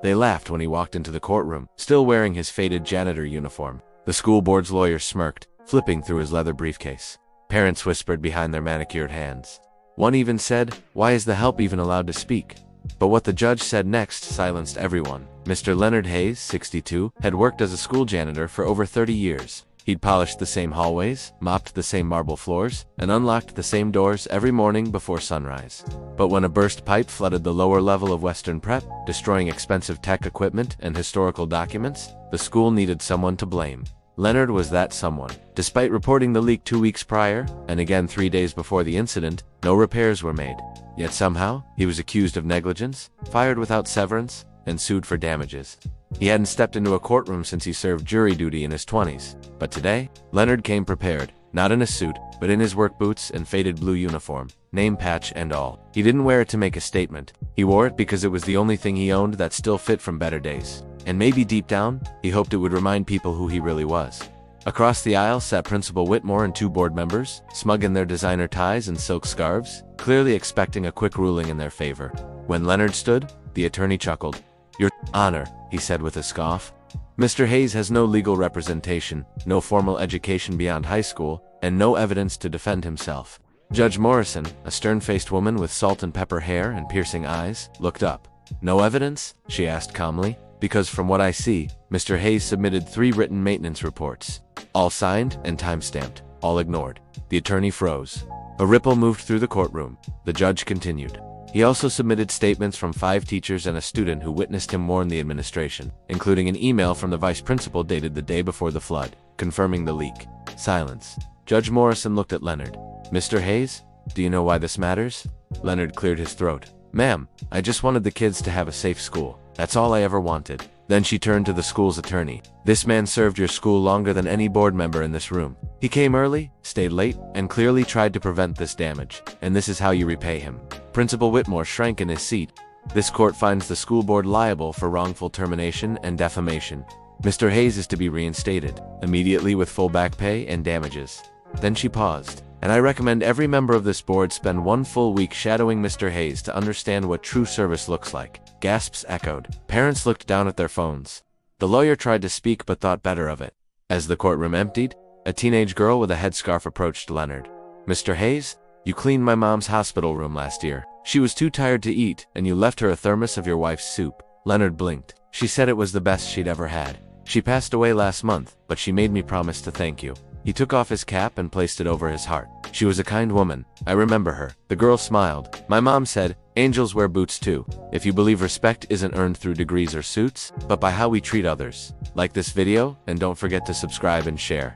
They laughed when he walked into the courtroom, still wearing his faded janitor uniform. The school board's lawyer smirked, flipping through his leather briefcase. Parents whispered behind their manicured hands. One even said, "Why is the help even allowed to speak?" But what the judge said next silenced everyone. Mr. Leonard Hayes, 62, had worked as a school janitor for over 30 years. He'd polished the same hallways, mopped the same marble floors, and unlocked the same doors every morning before sunrise. But when a burst pipe flooded the lower level of Western Prep, destroying expensive tech equipment and historical documents, the school needed someone to blame. Leonard was that someone. Despite reporting the leak 2 weeks prior, and again 3 days before the incident, no repairs were made. Yet somehow, he was accused of negligence, fired without severance, and sued for damages. He hadn't stepped into a courtroom since he served jury duty in his 20s. But today, Leonard came prepared, not in a suit, but in his work boots and faded blue uniform, name patch and all. He didn't wear it to make a statement. He wore it because it was the only thing he owned that still fit from better days. And maybe deep down, he hoped it would remind people who he really was. Across the aisle sat Principal Whitmore and 2 board members, smug in their designer ties and silk scarves, clearly expecting a quick ruling in their favor. When Leonard stood, the attorney chuckled. "Your Honor," he said with a scoff. "Mr. Hayes has no legal representation, no formal education beyond high school, and no evidence to defend himself." Judge Morrison, a stern-faced woman with salt and pepper hair and piercing eyes, looked up. "No evidence?" she asked calmly. "Because from what I see, Mr. Hayes submitted 3 written maintenance reports. All signed and time-stamped, all ignored." The attorney froze. A ripple moved through the courtroom. The judge continued. "He also submitted statements from 5 teachers and a student who witnessed him warn the administration, including an email from the vice principal dated the day before the flood, confirming the leak." Silence. Judge Morrison looked at Leonard. "Mr. Hayes, do you know why this matters?" Leonard cleared his throat. "Ma'am, I just wanted the kids to have a safe school. That's all I ever wanted." Then she turned to the school's attorney. "This man served your school longer than any board member in this room. He came early, stayed late, and clearly tried to prevent this damage. And this is how you repay him." Principal Whitmore shrank in his seat. "This court finds the school board liable for wrongful termination and defamation. Mr. Hayes is to be reinstated, immediately with full back pay and damages." Then she paused. "And I recommend every member of this board spend 1 full week shadowing Mr. Hayes to understand what true service looks like." Gasps echoed. Parents looked down at their phones. The lawyer tried to speak but thought better of it. As the courtroom emptied, a teenage girl with a headscarf approached Leonard. "Mr. Hayes, you cleaned my mom's hospital room last year. She was too tired to eat, and you left her a thermos of your wife's soup." Leonard blinked. "She said it was the best she'd ever had. She passed away last month, but she made me promise to thank you." He took off his cap and placed it over his heart. "She was a kind woman. I remember her." The girl smiled. "My mom said, angels wear boots too. If you believe respect isn't earned through degrees or suits, but by how we treat others." Like this video, and don't forget to subscribe and share.